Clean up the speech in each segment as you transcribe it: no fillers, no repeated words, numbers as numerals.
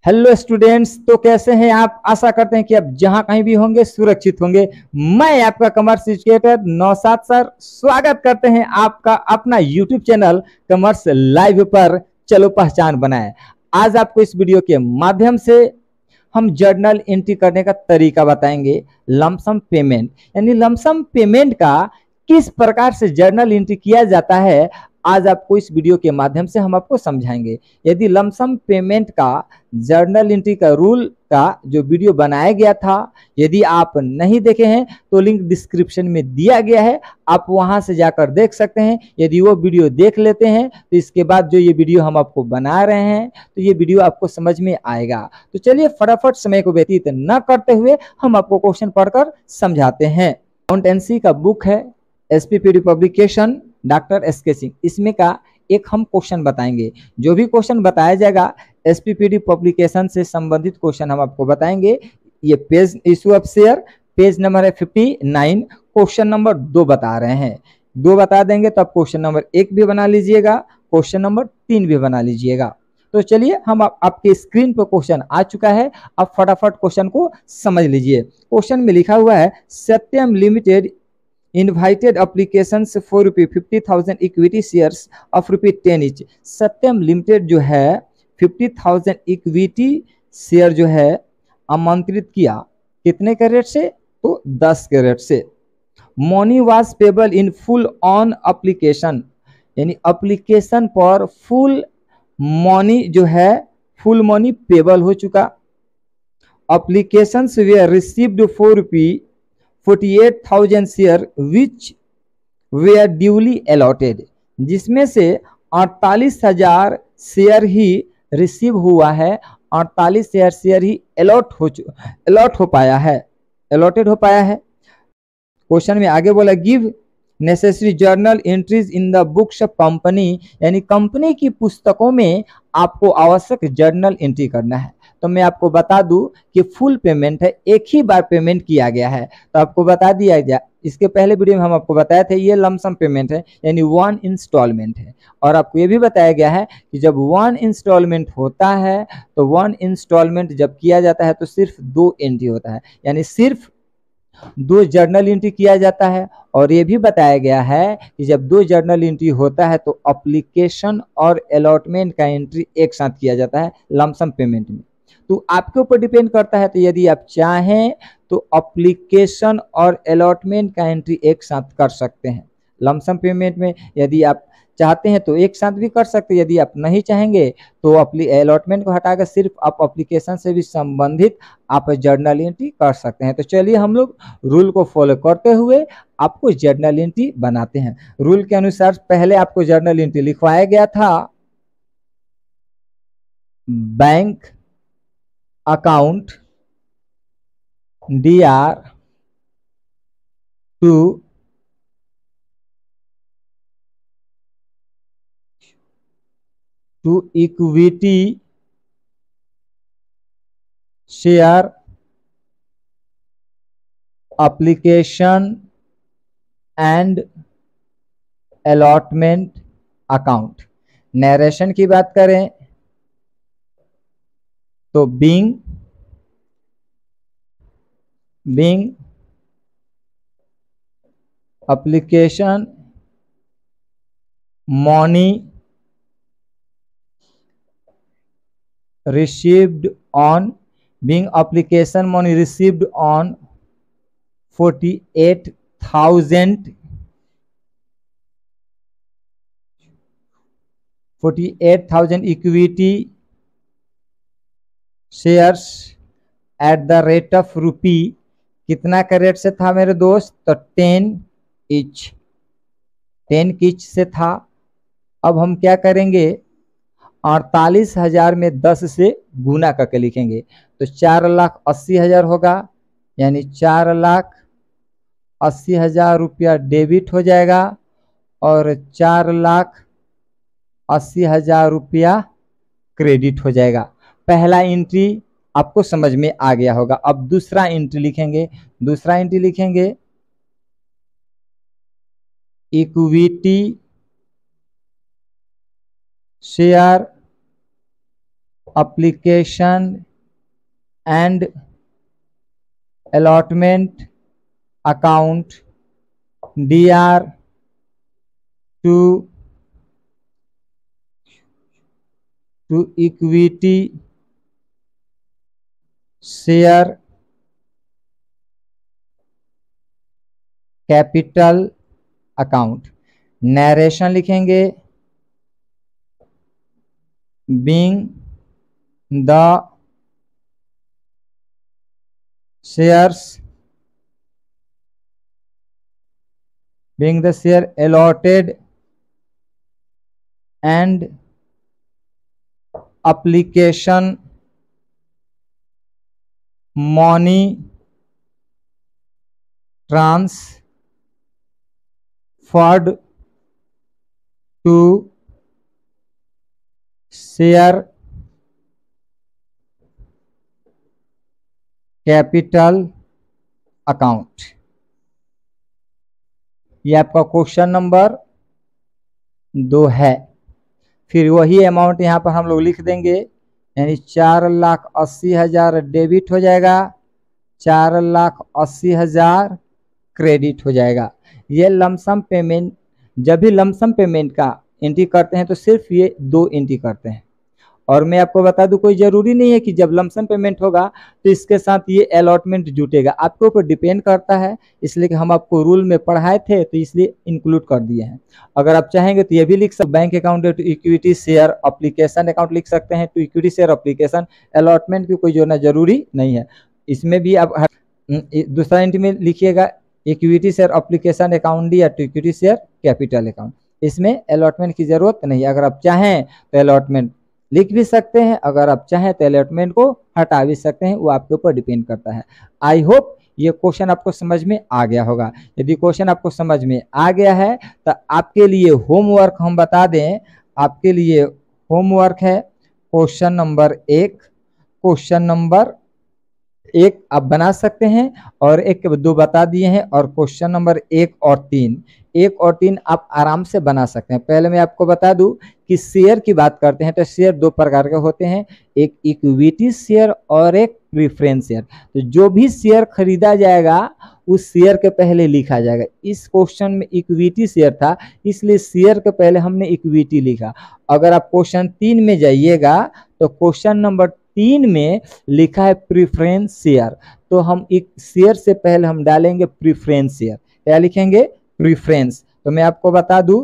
Hello students, तो कैसे हैं आप। आशा करते हैं कि आप जहां कहीं भी होंगे सुरक्षित होंगे। मैं आपका कॉमर्स एजुकेटर नौशाद सर स्वागत करते हैं आपका अपना यूट्यूब चैनल कॉमर्स लाइव पर। चलो पहचान बनाएं। आज आपको इस वीडियो के माध्यम से हम जर्नल एंट्री करने का तरीका बताएंगे। लमसम पेमेंट यानी लमसम पेमेंट का किस प्रकार से जर्नल एंट्री किया जाता है, आज आपको इस वीडियो के माध्यम से हम आपको समझाएंगे। यदि लमसम पेमेंट का जर्नल एंट्री का रूल का जो वीडियो बनाया गया था, यदि आप नहीं देखे हैं तो लिंक डिस्क्रिप्शन में दिया गया है, आप वहां से जाकर देख सकते हैं। यदि वो वीडियो देख लेते हैं तो इसके बाद जो ये वीडियो हम आपको बना रहे हैं तो ये वीडियो आपको समझ में आएगा। तो चलिए फटाफट समय को व्यतीत न करते हुए हम आपको क्वेश्चन पढ़कर समझाते हैं। अकाउंटेंसी का बुक है एसपीपीडी पब्लिकेशन डॉक्टर एसके सिंह, इसमें का एक हम क्वेश्चन बताएंगे। जो भी क्वेश्चन बताया जाएगा एसपीपीडी पब्लिकेशन से संबंधित क्वेश्चन हम आपको बताएंगे। ये page issue of share page number है 59, क्वेश्चन नंबर 2 बता रहे हैं। 2 बता देंगे तो आप क्वेश्चन नंबर 1 भी बना लीजिएगा, क्वेश्चन नंबर 3 भी बना लीजिएगा। तो चलिए हम आपके स्क्रीन पर क्वेश्चन आ चुका है, आप फटाफट क्वेश्चन को समझ लीजिए। क्वेश्चन में लिखा हुआ है Satyam limited invited applications for ₹50,000 equity shares of ₹10 each। Satyam limited जो है 50,000 इक्विटी शेयर जो है आमंत्रित किया, कितने के रेट से, तो 10 के रेट से। Money was payable in full on application, यानी एप्लीकेशन पर फुल मनी जो है फुल मनी पेबल हो चुका। Applications were received ₹48,000 share which were duly allotted, जिसमें से 48,000 शेयर ही रिसीव हुआ है, 48,000 शेयर ही अलॉट हो पाया है, अलॉटेड हो पाया है। क्वेश्चन में आगे बोला give necessary journal entries in the books of company, यानी कंपनी की पुस्तकों में आपको आवश्यक जर्नल एंट्री करना है। तो मैं आपको बता दूं कि फुल पेमेंट है, एक ही बार पेमेंट किया गया है, तो आपको बता दिया गया। इसके पहले वीडियो में हम आपको बताया था ये लमसम पेमेंट है, यानी 1 इंस्टॉलमेंट है। और आपको ये भी बताया गया है कि जब 1 इंस्टॉलमेंट होता है तो 1 इंस्टॉलमेंट जब किया जाता है तो सिर्फ 2 एंट्री होता है, यानी सिर्फ 2 जर्नल एंट्री किया जाता है। और ये भी बताया गया है कि जब 2 जर्नल एंट्री होता है तो एप्लीकेशन और अलॉटमेंट का एंट्री एक साथ किया जाता है लमसम पेमेंट में। तो आपके ऊपर डिपेंड करता है, तो यदि आप चाहें तो एप्लीकेशन और अलॉटमेंट का एंट्री एक साथ कर सकते हैं लमसम पेमेंट में। यदि आप चाहते हैं तो एक साथ भी कर सकते हैं, यदि आप नहीं चाहेंगे तो अलॉटमेंट को हटाकर सिर्फ आप एप्लीकेशन से भी संबंधित आप जर्नल एंट्री कर सकते हैं। तो चलिए हम लोग रूल को फॉलो करते हुए आपको जर्नल एंट्री बनाते हैं। रूल के अनुसार पहले आपको जर्नल एंट्री लिखवाया गया था bank account DR to equity share application and allotment account. Narration की बात करें तो being application money received on being application money received on 48,000 equity shares at the rate of rupee, कितना का रेट से था मेरे दोस्त, तो 10 ईच से था। अब हम क्या करेंगे, 48,000 में 10 से गुना करके लिखेंगे तो 4,80,000 होगा, यानी 4,80,000 रुपया डेबिट हो जाएगा और 4,80,000 रुपया क्रेडिट हो जाएगा। पहला एंट्री आपको समझ में आ गया होगा। अब दूसरा एंट्री लिखेंगे, दूसरा एंट्री लिखेंगे equity share application and allotment account DR to equity share capital account. Narration लिखेंगे being the share allotted and application money transferred to share capital account. ये आपका क्वेश्चन नंबर 2 है। फिर वही अमाउंट यहाँ पर हम लोग लिख देंगे, यानी 4,80,000 डेबिट हो जाएगा, 4,80,000 क्रेडिट हो जाएगा। ये लमसम पेमेंट, जब भी लमसम पेमेंट का एंट्री करते हैं तो सिर्फ ये 2 एंट्री करते हैं। और मैं आपको बता दूं, कोई ज़रूरी नहीं है कि जब लमसम पेमेंट होगा तो इसके साथ ये अलॉटमेंट जुटेगा, आपके ऊपर डिपेंड करता है। इसलिए कि हम आपको रूल में पढ़ाए थे तो इसलिए इंक्लूड कर दिए हैं। अगर आप चाहेंगे तो ये भी लिख सकते, bank account to equity share application account लिख सकते हैं, to equity share application. Allotment की कोई जोड़ना जरूरी नहीं है। इसमें भी आप दूसरा एंट्री में लिखिएगा इक्विटी शेयर एप्लीकेशन अकाउंट या to equity share capital account. इसमें अलॉटमेंट की जरूरत नहीं है। अगर आप चाहें तो अलॉटमेंट लिख भी सकते हैं, अगर आप चाहें तो अलॉटमेंट को हटा भी सकते हैं, वो आपके ऊपर डिपेंड करता है। आई होप ये क्वेश्चन आपको समझ में आ गया होगा। यदि क्वेश्चन आपको समझ में आ गया है तो आपके लिए होमवर्क हम बता दें, आपके लिए होमवर्क है क्वेश्चन नंबर 1। क्वेश्चन नंबर 1 आप बना सकते हैं और 1-2 बता दिए हैं, और क्वेश्चन नंबर 1 और 3 आप आराम से बना सकते हैं। पहले मैं आपको बता दूं कि शेयर की बात करते हैं तो शेयर 2 प्रकार के होते हैं, एक इक्विटी शेयर और एक प्रेफरेंस शेयर। तो जो भी शेयर खरीदा जाएगा उस शेयर के पहले लिखा जाएगा। इस क्वेश्चन में इक्विटी शेयर था, इसलिए शेयर के पहले हमने इक्विटी लिखा। अगर आप क्वेश्चन 3 में जाइएगा तो क्वेश्चन नंबर 3 में लिखा है प्रेफरेंस शेयर, तो हम एक शेयर से पहले हम डालेंगे प्रेफरेंस शेयर। क्या लिखेंगे? प्रेफरेंस। तो मैं आपको बता दूं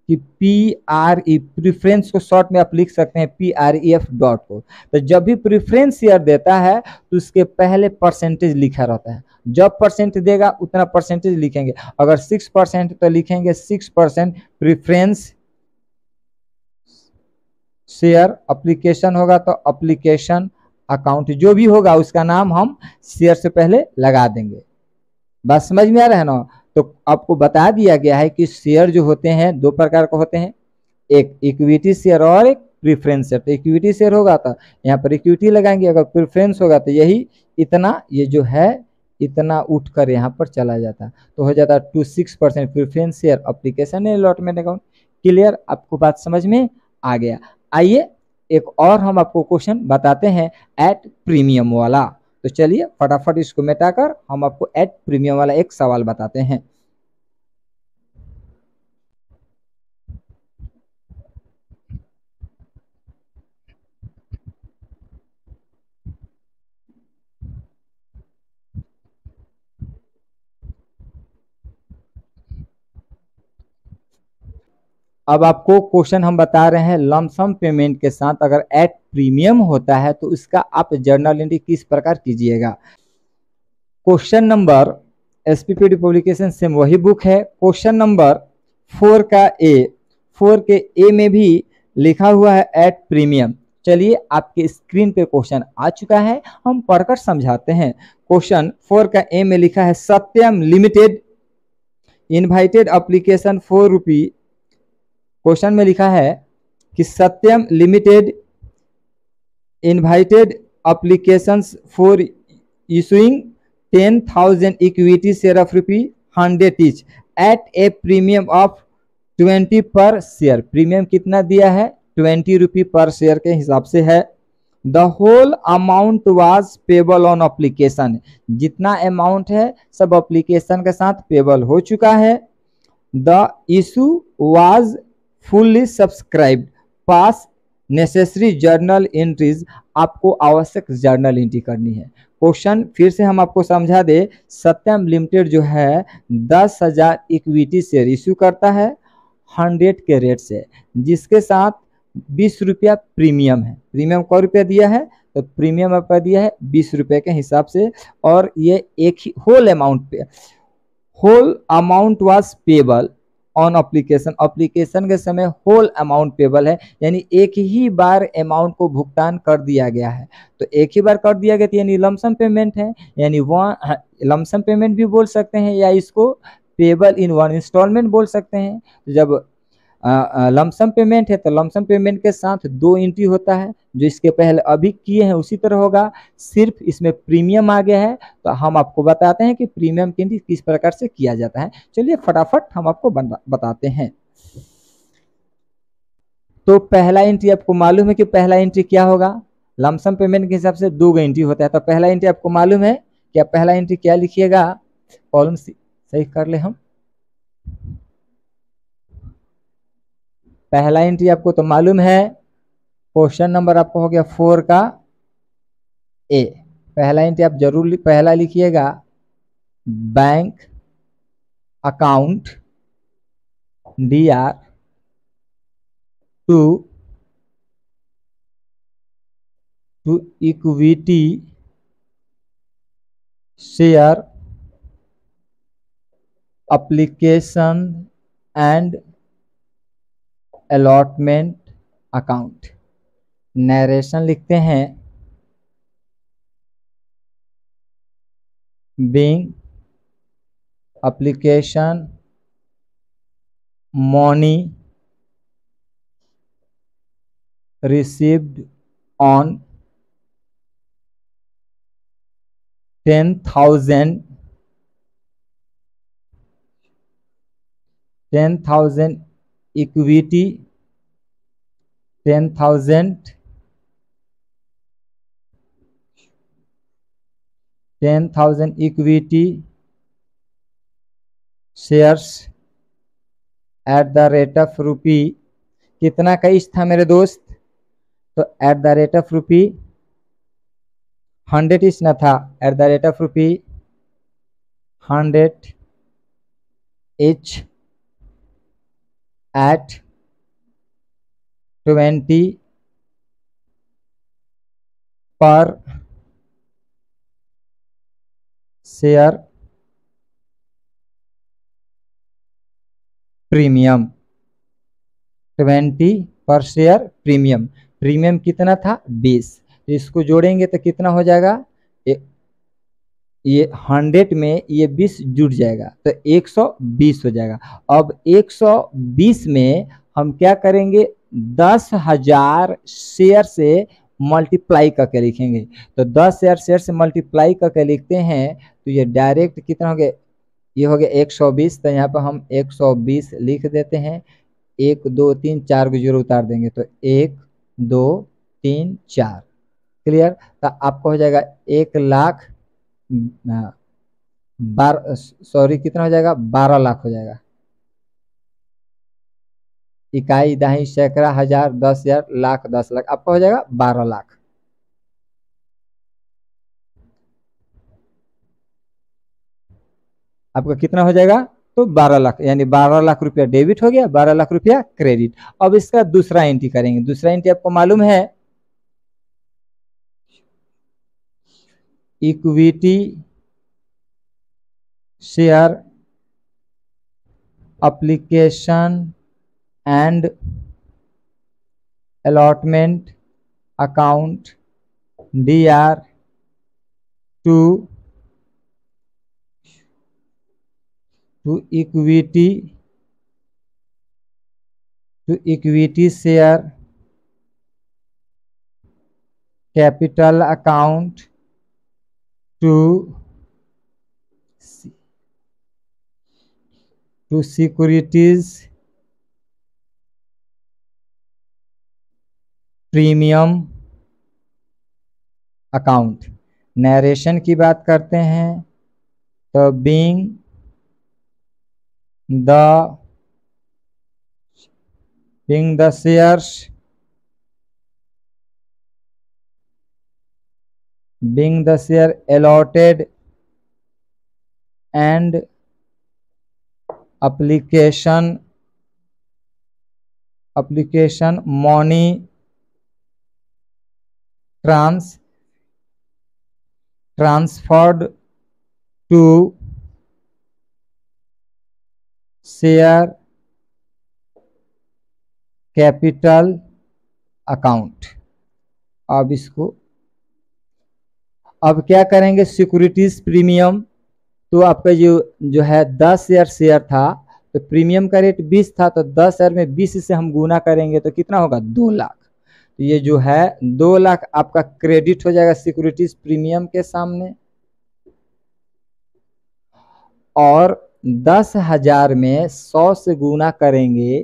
कि PRE प्रेफरेंस को शॉर्ट में आप लिख सकते हैं PREF डॉट को। तो जब भी प्रेफरेंस शेयर देता है तो उसके पहले परसेंटेज लिखा रहता है, जब परसेंट देगा उतना परसेंटेज लिखेंगे। अगर 6% तो लिखेंगे 6% प्रेफरेंस शेयर। एप्लीकेशन होगा तो एप्लीकेशन अकाउंट, जो भी होगा उसका नाम हम शेयर से पहले लगा देंगे। बात समझ में आ रहा है ना? तो आपको बता दिया गया है कि शेयर जो होते हैं 2 प्रकार के होते हैं, एक इक्विटी शेयर और एक प्रेफरेंस शेयर। तो इक्विटी शेयर होगा तो यहाँ पर इक्विटी लगाएंगे, अगर प्रेफरेंस होगा तो यही इतना, ये जो है इतना उठ कर यहाँ पर चला जाता, तो हो जाता 6% preference share application allotment account. Clear? आपको बात समझ में आ गया। आइए एक और हम आपको क्वेश्चन बताते हैं एट प्रीमियम वाला। तो चलिए फटाफट इसको मिटाकर हम आपको एट प्रीमियम वाला एक सवाल बताते हैं। अब आपको क्वेश्चन हम बता रहे हैं लमसम पेमेंट के साथ अगर एट प्रीमियम होता है तो उसका आप जर्नल एंट्री किस प्रकार कीजिएगा। Question number SPPD publication same वही बुक है। क्वेश्चन नंबर 4 का A में भी लिखा हुआ है एट प्रीमियम। चलिए आपके स्क्रीन पे क्वेश्चन आ चुका है, हम पढ़कर समझाते हैं। क्वेश्चन 4 का A में लिखा है Satyam limited invited application 4 rupee. Question में लिखा है कि Satyam limited invited applications for issuing 10,000 equity share of ₹100 each at a premium of 20 per share. Premium कितना दिया है? 20 रुपये पर शेयर के हिसाब से है। The whole amount was payable on application, जितना अमाउंट है सब अप्लीकेशन के साथ पेबल हो चुका है। The issue was fully subscribed, pass necessary journal entries, आपको आवश्यक जर्नल एंट्री करनी है। क्वेश्चन फिर से हम आपको समझा दे, सत्यम लिमिटेड जो है 10,000 इक्विटी शेयर इश्यू करता है 100 के रेट से, जिसके साथ 20 रुपया प्रीमियम है। प्रीमियम कौ रुपया दिया है, तो प्रीमियम आपका दिया है 20 रुपये के हिसाब से, और ये एक ही whole amount pay, whole amount was payable on application, application के समय होल अमाउंट पेबल है, यानी एक ही बार अमाउंट को भुगतान कर दिया गया है। तो एक ही बार कर दिया गया, तो यानी लमसम पेमेंट है, यानी वह लमसम पेमेंट भी बोल सकते हैं, या इसको पेबल इन वन इंस्टॉलमेंट बोल सकते हैं। जब लमसम पेमेंट है तो लमसम पेमेंट के साथ 2 एंट्री होता है, जो इसके पहले अभी किए हैं उसी तरह होगा, सिर्फ इसमें प्रीमियम आ गया है। तो हम आपको बताते हैं कि प्रीमियम की एंट्री किस प्रकार से किया जाता है। चलिए फटाफट हम आपको बताते हैं। तो पहला एंट्री आपको मालूम है कि पहला एंट्री क्या होगा, लमसम पेमेंट के हिसाब से 2 एंट्री होता है। तो पहला एंट्री आपको मालूम है क्या, पहला एंट्री क्या लिखिएगा, कॉलम सही कर ले हम। पहला एंट्री आपको तो मालूम है, क्वेश्चन नंबर आपको हो गया 4 का ए। पहला एंट्री आप जरूर पहला लिखिएगा, bank account DR to equity share application and allotment account. Narration लिखते हैं, being application money received on 10,000 equity 10,000 equity shares at the rate of rupee, कितना का इस था मेरे दोस्त, तो एट द रेट ऑफ रुपी 100 इस ना था, eight the rate of rupee 100 each at 20 per share premium, 20 per share premium. Premium कितना था 20, इसको जोड़ेंगे तो कितना हो जाएगा, ये 100 में ये 20 जुड़ जाएगा तो 120 हो जाएगा। अब 120 में हम क्या करेंगे, 10,000 शेयर से मल्टीप्लाई करके लिखेंगे। तो 10,000 शेयर से मल्टीप्लाई करके लिखते हैं तो ये डायरेक्ट कितना हो गया, ये हो गया 120। तो यहाँ पर हम 120 लिख देते हैं, 1 2 3 4 को जीरो उतार देंगे तो 1 2 3 4, क्लियर। तो आपको हो जाएगा 1,00,000 सॉरी कितना हो जाएगा, 12 लाख हो जाएगा। इकाई दहाई सैकड़ा हजार 10,000 लाख 10 लाख, आपका हो जाएगा 12 लाख। आपका कितना हो जाएगा, तो 12 लाख, यानी 12 लाख रुपया डेबिट हो गया, 12 लाख रुपया क्रेडिट। अब इसका दूसरा एंट्री करेंगे। दूसरा एंट्री आपको मालूम है, equity share application and allotment account DR to equity share capital account to securities premium account. Narration की बात करते हैं तो being the shares allotted and application money transferred to share capital account. अब क्या करेंगे, सिक्योरिटीज प्रीमियम। तो आपका जो है 10,000 शेयर था तो प्रीमियम का रेट 20 था, तो 10,000 में 20 से हम गुना करेंगे तो कितना होगा, 2 लाख। तो ये जो है 2 लाख आपका क्रेडिट हो जाएगा सिक्योरिटीज प्रीमियम के सामने। और 10,000 में 100 से गुना करेंगे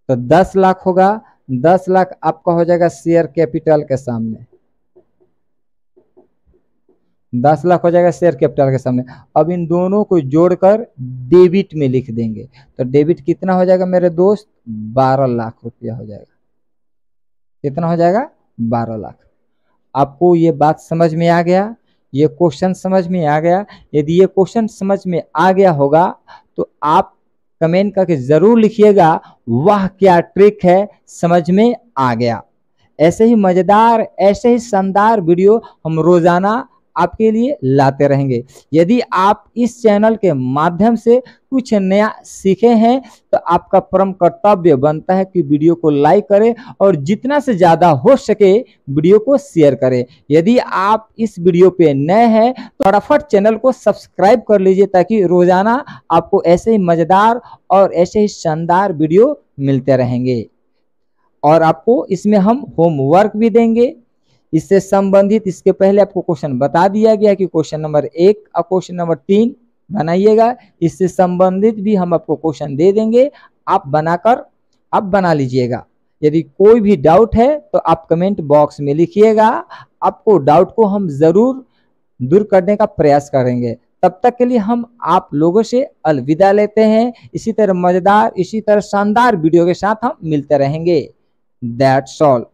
तो 10 लाख होगा। 10 लाख आपका हो जाएगा शेयर कैपिटल के सामने। 10 लाख हो जाएगा शेयर कैपिटल के सामने। अब इन दोनों को जोड़कर डेबिट में लिख देंगे तो डेबिट कितना हो जाएगा मेरे दोस्त, 12 लाख रुपया हो जाएगा। कितना हो जाएगा, 12 लाख। आपको ये बात समझ में आ गया, ये क्वेश्चन समझ में आ गया? यदि ये क्वेश्चन समझ में आ गया होगा तो आप कमेंट करके जरूर लिखिएगा, वाह क्या ट्रिक है, समझ में आ गया। ऐसे ही मजेदार, ऐसे ही शानदार वीडियो हम रोजाना आपके लिए लाते रहेंगे। यदि आप इस चैनल के माध्यम से कुछ नया सीखे हैं तो आपका परम कर्तव्य बनता है कि वीडियो को लाइक करें और जितना से ज्यादा हो सके वीडियो को शेयर करें। यदि आप इस वीडियो पे नए हैं तो फटाफट चैनल को सब्सक्राइब कर लीजिए ताकि रोजाना आपको ऐसे ही मजेदार और ऐसे ही शानदार वीडियो मिलते रहेंगे। और आपको इसमें हम होमवर्क भी देंगे इससे संबंधित। इसके पहले आपको क्वेश्चन बता दिया गया कि क्वेश्चन नंबर 1 और क्वेश्चन नंबर 3 बनाइएगा। इससे संबंधित भी हम आपको क्वेश्चन दे देंगे, आप बनाकर आप बना लीजिएगा। यदि कोई भी डाउट है तो आप कमेंट बॉक्स में लिखिएगा, आपको डाउट को हम जरूर दूर करने का प्रयास करेंगे। तब तक के लिए हम आप लोगों से अलविदा लेते हैं। इसी तरह मजेदार, इसी तरह शानदार वीडियो के साथ हम मिलते रहेंगे। That's all.